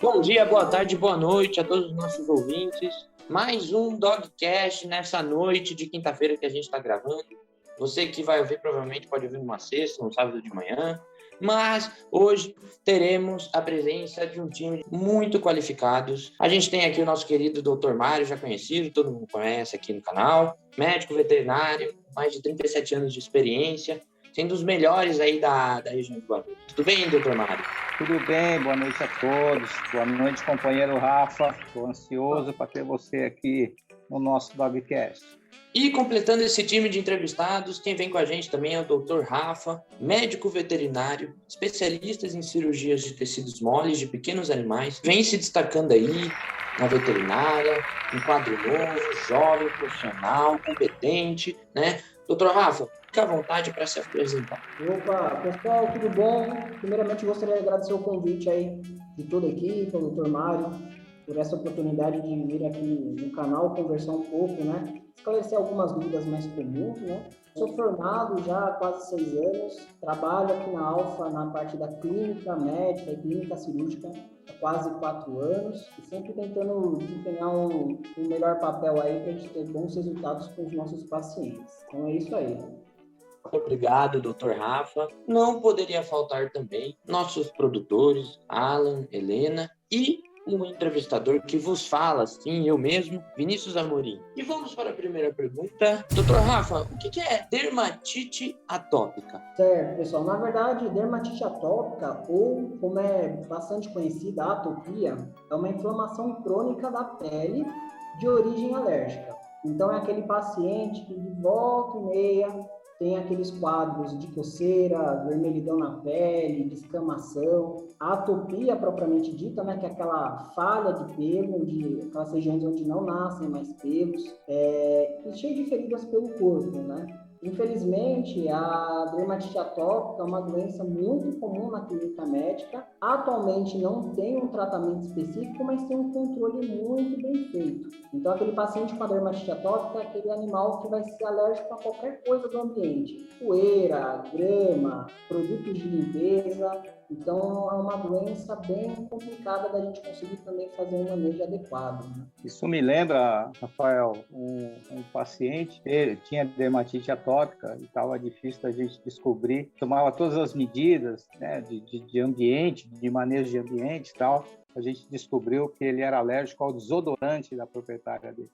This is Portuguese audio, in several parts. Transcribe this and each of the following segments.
Bom dia, boa tarde, boa noite a todos os nossos ouvintes. Mais um Dogcast nessa noite de quinta-feira que a gente está gravando. Você que vai ouvir provavelmente pode ouvir numa sexta, num sábado de manhã. Mas hoje teremos a presença de um time muito qualificados. A gente tem aqui o nosso querido Dr. Mário, já conhecido, todo mundo conhece aqui no canal. Médico veterinário, mais de 37 anos de experiência, sendo os melhores aí da região de Guarulhos. Tudo bem, Dr. Mário? Tudo bem, boa noite a todos. Boa noite, companheiro Rafa. Estou ansioso para ter você aqui no nosso Dogcast. E completando esse time de entrevistados, quem vem com a gente também é o Dr. Rafa, médico veterinário, especialista em cirurgias de tecidos moles de pequenos animais, vem se destacando aí na veterinária, um quadro novo, jovem, profissional, competente, né? Dr. Rafa, fique à vontade para se apresentar. Opa, pessoal, tudo bom? Primeiramente, gostaria de agradecer o convite aí de toda a equipe, ao Dr. Mário, por essa oportunidade de vir aqui no canal conversar um pouco, né? Esclarecer algumas dúvidas mais comuns, né? Sou formado já há quase 6 anos, trabalho aqui na Alfa na parte da clínica médica e clínica cirúrgica há quase 4 anos e sempre tentando desempenhar um melhor papel aí para a gente ter bons resultados com os nossos pacientes. Então é isso aí. Obrigado, Dr. Rafa. Não poderia faltar também nossos produtores, Alan, Helena e um entrevistador que vos fala, sim, eu mesmo, Vinícius Amorim. E vamos para a primeira pergunta. Dr. Rafa, o que é dermatite atópica? Certo, pessoal. Na verdade, dermatite atópica, ou como é bastante conhecida, a atopia, é uma inflamação crônica da pele de origem alérgica. Então, é aquele paciente que de volta e meia tem aqueles quadros de coceira, vermelhidão na pele, descamação. A atopia, propriamente dita, né, que é aquela falha de pelo, aquelas regiões onde não nascem mais pelos, e cheio de feridas pelo corpo, né? Infelizmente, a dermatite atópica é uma doença muito comum na clínica médica. Atualmente não tem um tratamento específico, mas tem um controle muito bem feito. Então, aquele paciente com a dermatite atópica é aquele animal que vai ser alérgico a qualquer coisa do ambiente. Poeira, grama, produtos de limpeza. Então, é uma doença bem complicada da gente conseguir também fazer um manejo adequado, né? Isso me lembra, Rafael, um paciente, ele tinha dermatite atópica e estava difícil da gente descobrir. Tomava todas as medidas, né, de ambiente, de manejo de ambiente e tal. A gente descobriu que ele era alérgico ao desodorante da proprietária dele.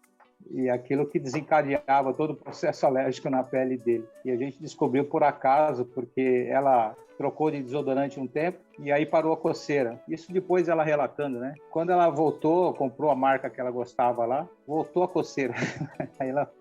E aquilo que desencadeava todo o processo alérgico na pele dele. E a gente descobriu por acaso, porque ela trocou de desodorante um tempo e aí parou a coceira. Isso depois ela relatando, né? Quando ela voltou, comprou a marca que ela gostava lá, voltou a coceira. Aí ela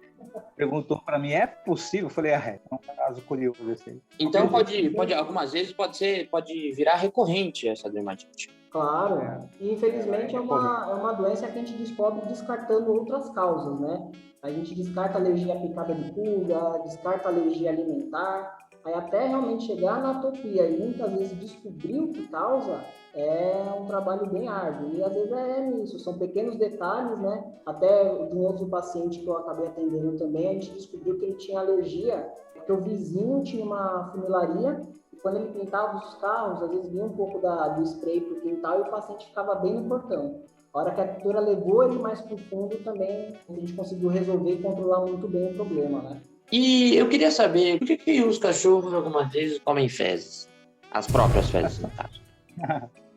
perguntou para mim, é possível? Eu falei, é um caso curioso esse aí. Então, pode algumas vezes pode virar recorrente essa dermatite. Claro, e infelizmente é uma doença que a gente descobre descartando outras causas, né? A gente descarta alergia à picada de pulga, descarta alergia alimentar, aí até realmente chegar na atopia e muitas vezes descobrir o que causa é um trabalho bem árduo. E às vezes é nisso, são pequenos detalhes, né? Até de um outro paciente que eu acabei atendendo também, a gente descobriu que ele tinha alergia, porque o vizinho tinha uma funilaria. Quando ele pintava os carros, às vezes vinha um pouco do spray para o quintal e o paciente ficava bem no portão. A hora que a tutora levou ele mais para o fundo também, a gente conseguiu resolver e controlar muito bem o problema, né? E eu queria saber, por que os cachorros algumas vezes comem fezes? As próprias fezes, no caso.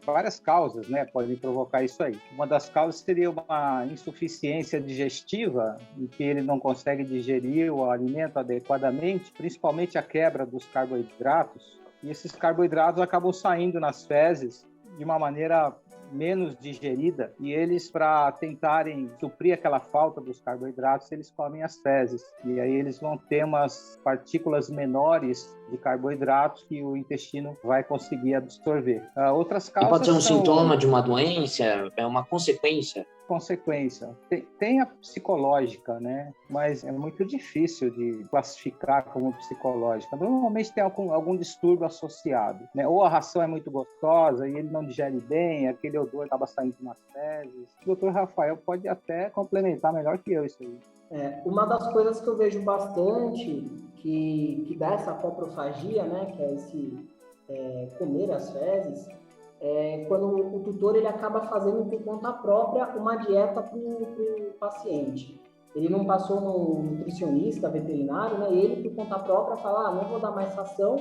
Várias causas, né, podem provocar isso aí. Uma das causas seria uma insuficiência digestiva, em que ele não consegue digerir o alimento adequadamente, principalmente a quebra dos carboidratos. E esses carboidratos acabam saindo nas fezes de uma maneira menos digerida, e eles, para tentarem suprir aquela falta dos carboidratos, eles comem as fezes. E aí eles vão ter umas partículas menores de carboidratos que o intestino vai conseguir absorver. Outras causas pode ser um sintoma de uma doença? É uma consequência? Tem a psicológica, né? Mas é muito difícil de classificar como psicológica. Normalmente tem algum distúrbio associado, né? Ou a ração é muito gostosa e ele não digere bem, aquele odor acaba saindo nas fezes. O Dr. Rafael pode até complementar melhor que eu isso aí. Uma das coisas que eu vejo bastante que dá essa coprofagia, né? Que é esse comer as fezes, quando o tutor ele acaba fazendo por conta própria uma dieta para o paciente. Ele não passou no nutricionista veterinário, né? Ele, por conta própria, fala, não vou dar mais ração,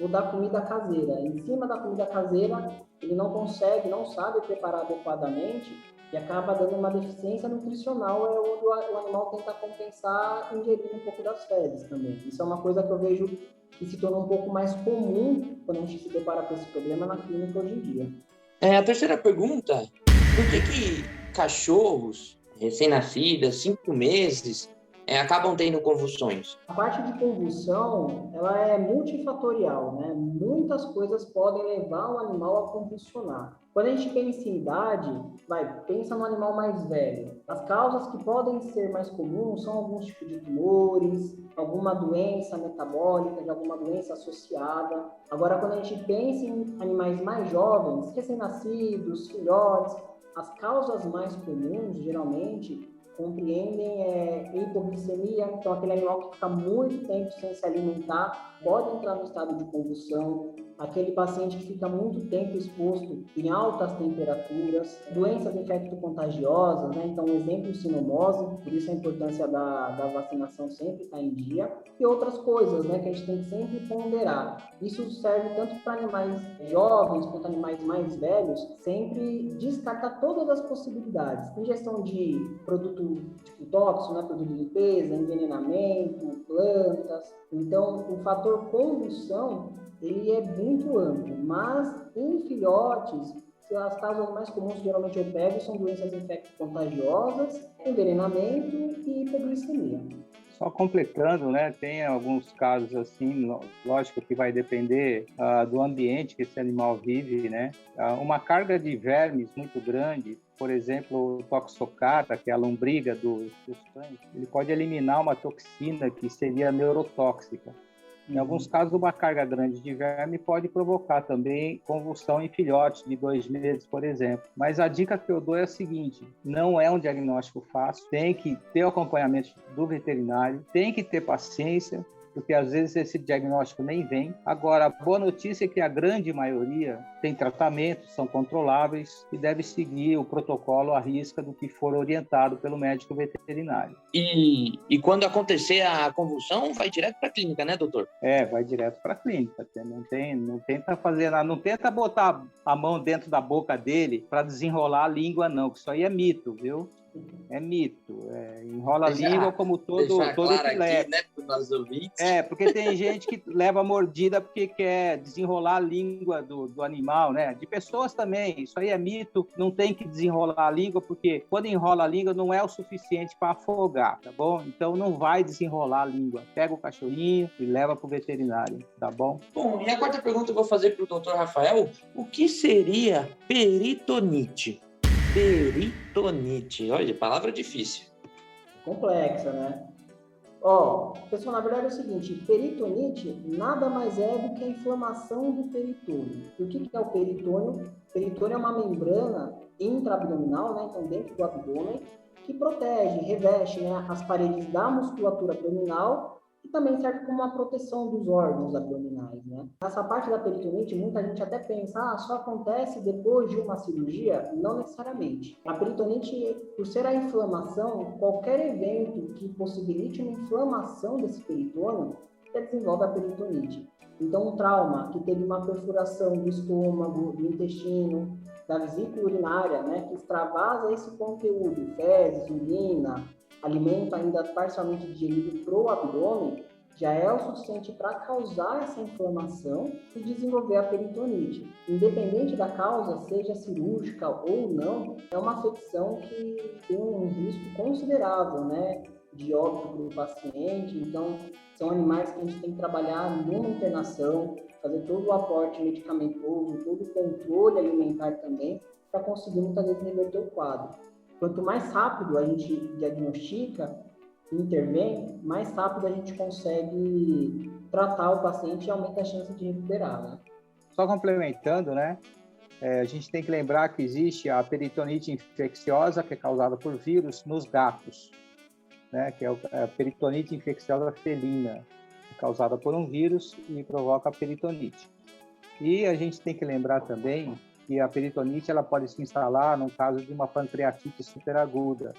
vou dar comida caseira. Em cima da comida caseira, ele não consegue, não sabe preparar adequadamente e acaba dando uma deficiência nutricional, onde o animal tenta compensar ingerindo um pouco das fezes também. Isso é uma coisa que eu vejo que se torna um pouco mais comum quando a gente se depara com esse problema na clínica hoje em dia. A terceira pergunta, por que cachorros recém-nascidos, 5 meses, acabam tendo convulsões? A parte de convulsão, ela é multifatorial, né? Muitas coisas podem levar o animal a convulsionar. Quando a gente pensa em idade, pensa no animal mais velho. As causas que podem ser mais comuns são alguns tipos de tumores, alguma doença metabólica, de alguma doença associada. Agora, quando a gente pensa em animais mais jovens, recém-nascidos, filhotes, as causas mais comuns, geralmente, compreendem hipoglicemia, então aquele animal que fica muito tempo sem se alimentar pode entrar no estado de convulsão, aquele paciente que fica muito tempo exposto em altas temperaturas, doenças infecto-contagiosas, né? Então, um exemplo, sinomose, por isso a importância da vacinação sempre está em dia, e outras coisas, né, que a gente tem que sempre ponderar. Isso serve tanto para animais jovens quanto animais mais velhos, sempre descartar todas as possibilidades. Ingestão de produto tipo tóxico, né, produto de limpeza, envenenamento, plantas. Então, o fator convulsão ele é muito amplo, mas em filhotes, as causas mais comuns que geralmente eu pego são doenças infecto-contagiosas, envenenamento e hipoglicemia. Só completando, né, tem alguns casos assim, lógico que vai depender do ambiente que esse animal vive, né? Uma carga de vermes muito grande, por exemplo, o toxocata, que é a lombriga dos cães, ele pode eliminar uma toxina que seria neurotóxica. Em alguns casos, uma carga grande de verme pode provocar também convulsão em filhotes de 2 meses, por exemplo. Mas a dica que eu dou é a seguinte, não é um diagnóstico fácil, tem que ter o acompanhamento do veterinário, tem que ter paciência, porque às vezes esse diagnóstico nem vem. Agora, a boa notícia é que a grande maioria tem tratamento, são controláveis e deve seguir o protocolo à risca do que for orientado pelo médico veterinário. E quando acontecer a convulsão, vai direto para a clínica, né, doutor? Vai direto para a clínica. Não tenta fazer nada, não tenta botar a mão dentro da boca dele para desenrolar a língua, não, que isso aí é mito, viu? É mito. Enrola a língua como todo claro filé. aqui, né, para os nossos ouvintes. Porque tem gente que leva mordida porque quer desenrolar a língua do animal, né? De pessoas também. Isso aí é mito. Não tem que desenrolar a língua, porque quando enrola a língua não é o suficiente para afogar, tá bom? Então não vai desenrolar a língua. Pega o cachorrinho e leva para o veterinário, tá bom? Bom, e a quarta pergunta eu vou fazer para o doutor Rafael. O que seria peritonite? Peritonite. Olha, palavra difícil. Complexa, né? Pessoal, na verdade é o seguinte, peritonite nada mais é do que a inflamação do peritônio. E o que é o peritônio? O peritônio é uma membrana intraabdominal, né? Então dentro do abdômen, que protege, reveste, né, as paredes da musculatura abdominal e também serve como uma proteção dos órgãos abdominais, né? Essa parte da peritonite, muita gente até pensa, só acontece depois de uma cirurgia? Não necessariamente. A peritonite, por ser a inflamação, qualquer evento que possibilite uma inflamação desse peritônio, já desenvolve a peritonite. Então, um trauma que teve uma perfuração do estômago, do intestino, da vesícula urinária, né, que extravasa esse conteúdo, fezes, urina, alimento ainda parcialmente digerido para o abdômen, já é o suficiente para causar essa inflamação e desenvolver a peritonite. Independente da causa, seja cirúrgica ou não, é uma afecção que tem um risco considerável, né, de óbito para o paciente. Então, são animais que a gente tem que trabalhar numa internação, fazer todo o aporte medicamentoso, todo o controle alimentar também, para conseguir muitas vezes reverter o quadro. Quanto mais rápido a gente diagnostica e intervém, mais rápido a gente consegue tratar o paciente e aumenta a chance de recuperar, né? Só complementando, né? A gente tem que lembrar que existe a peritonite infecciosa, que é causada por vírus, nos gatos, né? Que é a peritonite infecciosa felina, causada por um vírus e provoca a peritonite. E a gente tem que lembrar também que a peritonite ela pode se instalar no caso de uma pancreatite superaguda.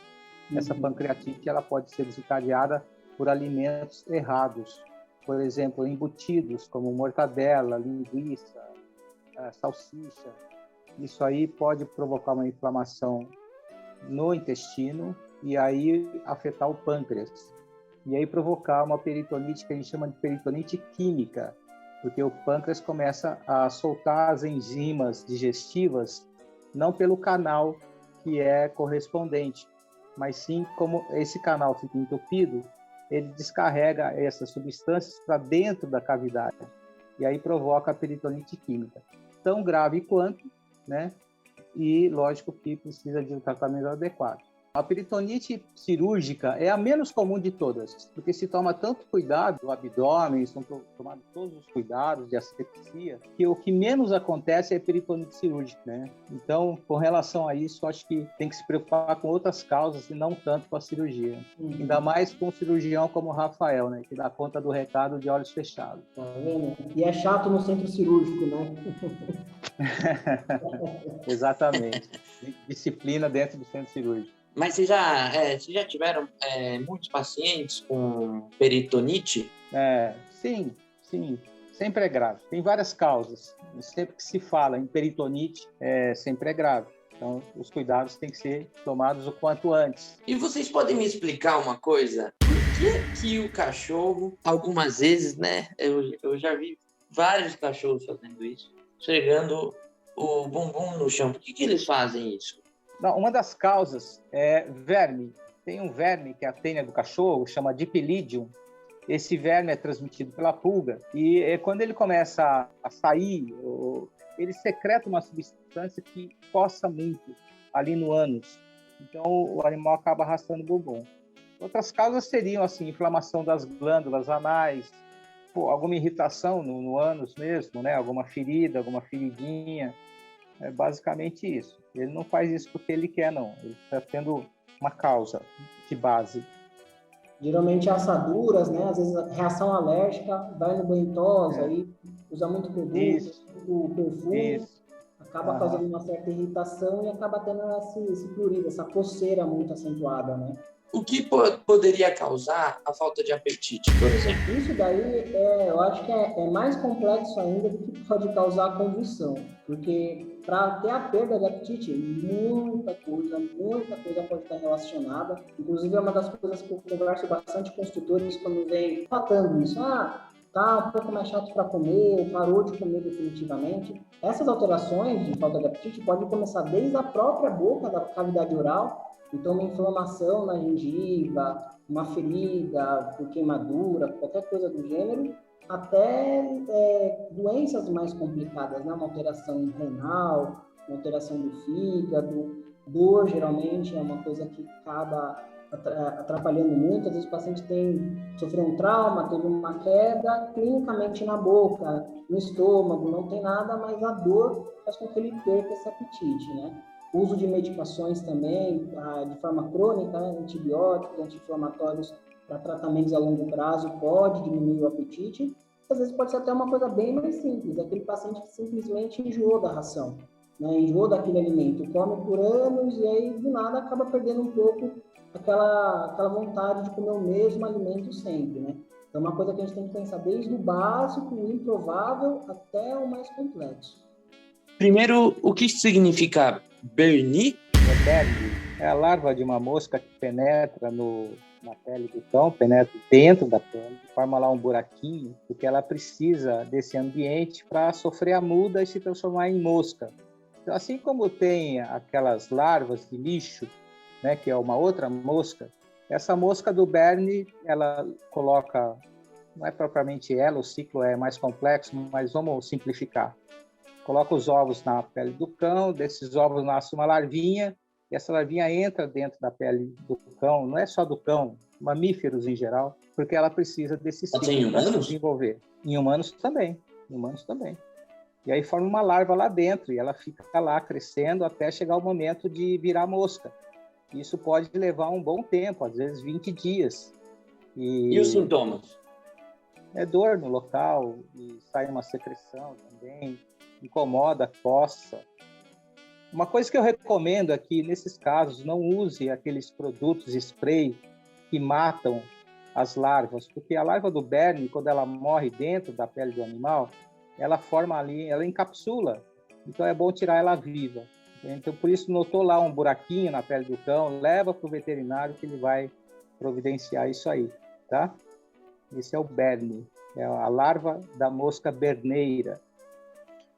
Essa pancreatite ela pode ser desencadeada por alimentos errados, por exemplo, embutidos como mortadela, linguiça, salsicha. Isso aí pode provocar uma inflamação no intestino e aí afetar o pâncreas. E aí provocar uma peritonite que a gente chama de peritonite química, porque o pâncreas começa a soltar as enzimas digestivas não pelo canal que é correspondente, mas sim como esse canal fica entupido, ele descarrega essas substâncias para dentro da cavidade e aí provoca a peritonite química. Tão grave quanto, né? E lógico que precisa de um tratamento adequado. A peritonite cirúrgica é a menos comum de todas, porque se toma tanto cuidado do abdômen, são tomados todos os cuidados de asepsia, que o que menos acontece é a peritonite cirúrgica, né? Então, com relação a isso, acho que tem que se preocupar com outras causas e não tanto com a cirurgia. Ainda mais com um cirurgião como o Rafael, né? Que dá conta do recado de olhos fechados. Tá vendo? E é chato no centro cirúrgico, né? Exatamente. Disciplina dentro do centro cirúrgico. Mas vocês já tiveram muitos pacientes com peritonite? Sim. Sempre é grave. Tem várias causas. Sempre que se fala em peritonite, sempre é grave. Então, os cuidados têm que ser tomados o quanto antes. E vocês podem me explicar uma coisa? Por que o cachorro, algumas vezes, né? Eu já vi vários cachorros fazendo isso, esfregando o bumbum no chão. Por que eles fazem isso? Não, uma das causas é verme. Tem um verme que é a tênia do cachorro, chama Dipylidium. Esse verme é transmitido pela pulga e quando ele começa a sair, ele secreta uma substância que coça muito ali no ânus. Então, o animal acaba arrastando o bumbum. Outras causas seriam, assim, inflamação das glândulas anais, alguma irritação no ânus mesmo, né? Alguma ferida, alguma feridinha. É basicamente isso. Ele não faz isso porque ele quer, não. Ele está tendo uma causa de base. Geralmente assaduras, né? Às vezes reação alérgica, vai no banho tosa, aí usa muito produto, muito perfume, acaba causando uma certa irritação e acaba tendo esse prurido, essa coceira muito acentuada, né? O que poderia causar a falta de apetite, por exemplo? Isso daí, eu acho que é mais complexo ainda do que pode causar a convulsão, porque para ter a perda de apetite, muita coisa pode estar relacionada. Inclusive, é uma das coisas que eu converso bastante com os tutores quando vem tratando isso. Tá um pouco mais chato para comer, parou de comer definitivamente. Essas alterações de falta de apetite podem começar desde a própria boca, da cavidade oral. Então, uma inflamação na gengiva, uma ferida por queimadura, qualquer coisa do gênero, até doenças mais complicadas, né? Uma alteração renal, uma alteração do fígado, dor, geralmente, é uma coisa que acaba atrapalhando muito. Às vezes o paciente sofreu um trauma, teve uma queda clinicamente na boca, no estômago, não tem nada, mas a dor faz com que ele perca esse apetite, né? O uso de medicações também, de forma crônica, né? Antibióticos, anti-inflamatórios para tratamentos a longo prazo, pode diminuir o apetite. Às vezes pode ser até uma coisa bem mais simples, aquele paciente que simplesmente enjoou da ração, né? Enjoou daquele alimento, come por anos e aí, do nada, acaba perdendo um pouco aquela vontade de comer o mesmo alimento sempre, né? Então, é uma coisa que a gente tem que pensar desde o básico, o improvável, até o mais complexo. Primeiro, o que significa Berni? Berni é a larva de uma mosca que penetra na pele do cão, penetra dentro da pele, forma lá um buraquinho, porque ela precisa desse ambiente para sofrer a muda e se transformar em mosca. Então, assim como tem aquelas larvas de lixo, né, que é uma outra mosca, essa mosca do Berni, ela coloca, não é propriamente ela, o ciclo é mais complexo, mas vamos simplificar. Coloca os ovos na pele do cão, desses ovos nasce uma larvinha, e essa larvinha entra dentro da pele do cão, não é só do cão, mamíferos em geral, porque ela precisa desse ciclo para se desenvolver. Em humanos também. E aí forma uma larva lá dentro, e ela fica lá crescendo até chegar o momento de virar mosca. Isso pode levar um bom tempo, às vezes 20 dias. E os sintomas? É dor no local, e sai uma secreção também, incomoda, coça, Uma coisa que eu recomendo é que, nesses casos, não use aqueles produtos spray que matam as larvas, porque a larva do berne, quando ela morre dentro da pele do animal, ela forma ali, ela encapsula, então é bom tirar ela viva. Então, por isso, notou lá um buraquinho na pele do cão, leva para o veterinário que ele vai providenciar isso aí, tá? Esse é o berne, é a larva da mosca berneira.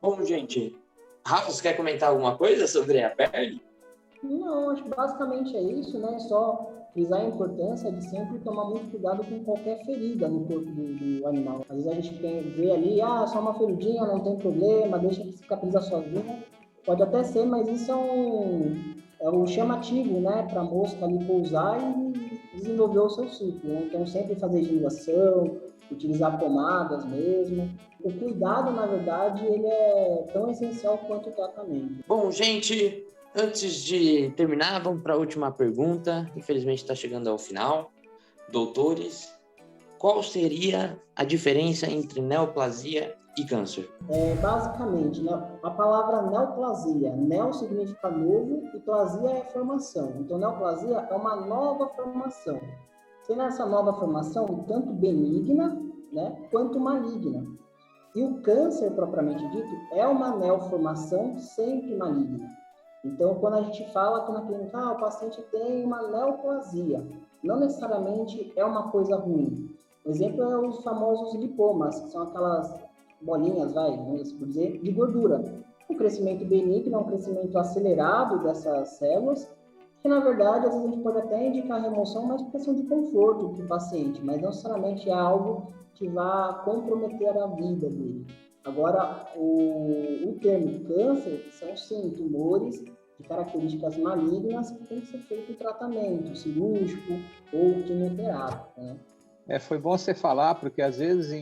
Bom, gente, Rafa, você quer comentar alguma coisa sobre a pele? Não, acho que basicamente é isso, né? Só frisar a importância de sempre tomar muito cuidado com qualquer ferida no corpo do animal. Às vezes a gente vê ali, só uma feridinha, não tem problema, deixa que cicatriza sozinha. Pode até ser, mas isso é um chamativo, né? Para a mosca ali pousar e desenvolver o seu ciclo, né? Então, sempre fazer higienização, utilizar pomadas mesmo. O cuidado, na verdade, ele é tão essencial quanto o tratamento. Bom, gente, antes de terminar, vamos para a última pergunta. Infelizmente está chegando ao final. Doutores, qual seria a diferença entre neoplasia e câncer? Basicamente, né, a palavra neoplasia, neo significa novo e plasia é formação. Então, neoplasia é uma nova formação. Sendo essa nova formação tanto benigna, né, quanto maligna. E o câncer, propriamente dito, é uma neoformação sempre maligna. Então, quando a gente fala aqui na clínica, o paciente tem uma neoplasia, não necessariamente é uma coisa ruim. O exemplo é os famosos lipomas, que são aquelas bolinhas, vamos dizer, de gordura. Um crescimento benigno, um crescimento acelerado dessas células, que na verdade, às vezes a gente pode até indicar remoção, mas por questão de conforto para o paciente, mas não necessariamente é algo que vá comprometer a vida dele. Agora, o termo câncer são sim tumores de características malignas que tem que ser feito tratamento cirúrgico ou quimioterápico, né? Foi bom você falar, porque às vezes,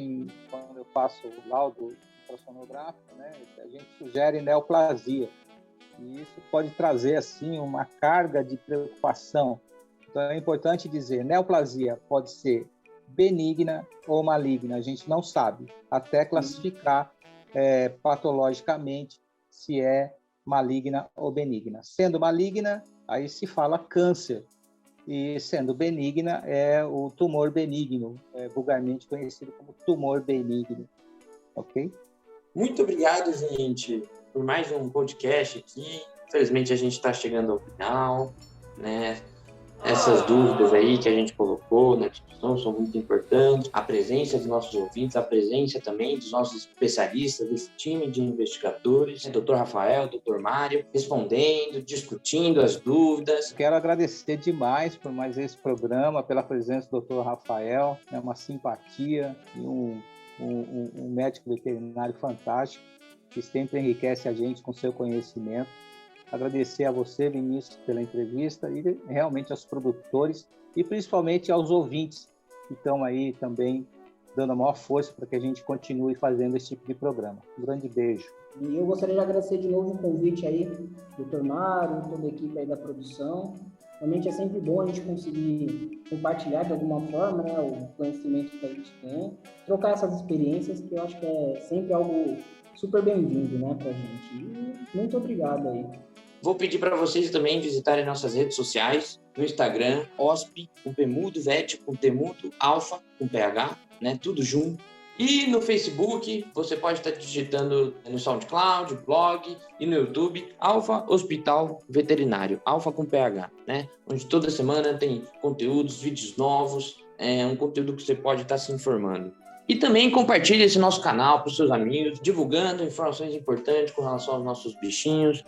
quando eu faço o laudo ultrassonográfico, né, a gente sugere neoplasia. E isso pode trazer, assim, uma carga de preocupação. Então, é importante dizer, neoplasia pode ser benigna ou maligna, a gente não sabe, até classificar patologicamente se é maligna ou benigna. Sendo maligna, aí se fala câncer. E sendo benigna, é o tumor benigno, vulgarmente conhecido como tumor benigno. Ok? Muito obrigado, gente, por mais um podcast aqui. Infelizmente, a gente está chegando ao final, né? Essas dúvidas aí que a gente colocou na discussão são muito importantes. A presença dos nossos ouvintes, a presença também dos nossos especialistas, desse time de investigadores, Dr. Rafael, Dr. Mário, respondendo, discutindo as dúvidas. Quero agradecer demais por mais esse programa, pela presença do Dr. Rafael, é uma simpatia e um médico veterinário fantástico que sempre enriquece a gente com seu conhecimento. Agradecer a você, Vinícius, pela entrevista e realmente aos produtores e principalmente aos ouvintes que estão aí também dando a maior força para que a gente continue fazendo esse tipo de programa. Um grande beijo. E eu gostaria de agradecer de novo o convite aí, Dr. Mário, toda a equipe aí da produção. Realmente é sempre bom a gente conseguir compartilhar de alguma forma, né, o conhecimento que a gente tem, trocar essas experiências, que eu acho que é sempre algo super bem-vindo, né, pra gente. E muito obrigado aí. Vou pedir para vocês também visitarem nossas redes sociais, no Instagram, OSP, com Pemudo, VET, com Temudo, Alfa, com PH, né, tudo junto. E no Facebook, você pode estar digitando no SoundCloud, blog e no YouTube, Alfa Hospital Veterinário, Alfa com PH, né? Onde toda semana tem conteúdos, vídeos novos, um conteúdo que você pode estar se informando. E também compartilhe esse nosso canal para os seus amigos, divulgando informações importantes com relação aos nossos bichinhos,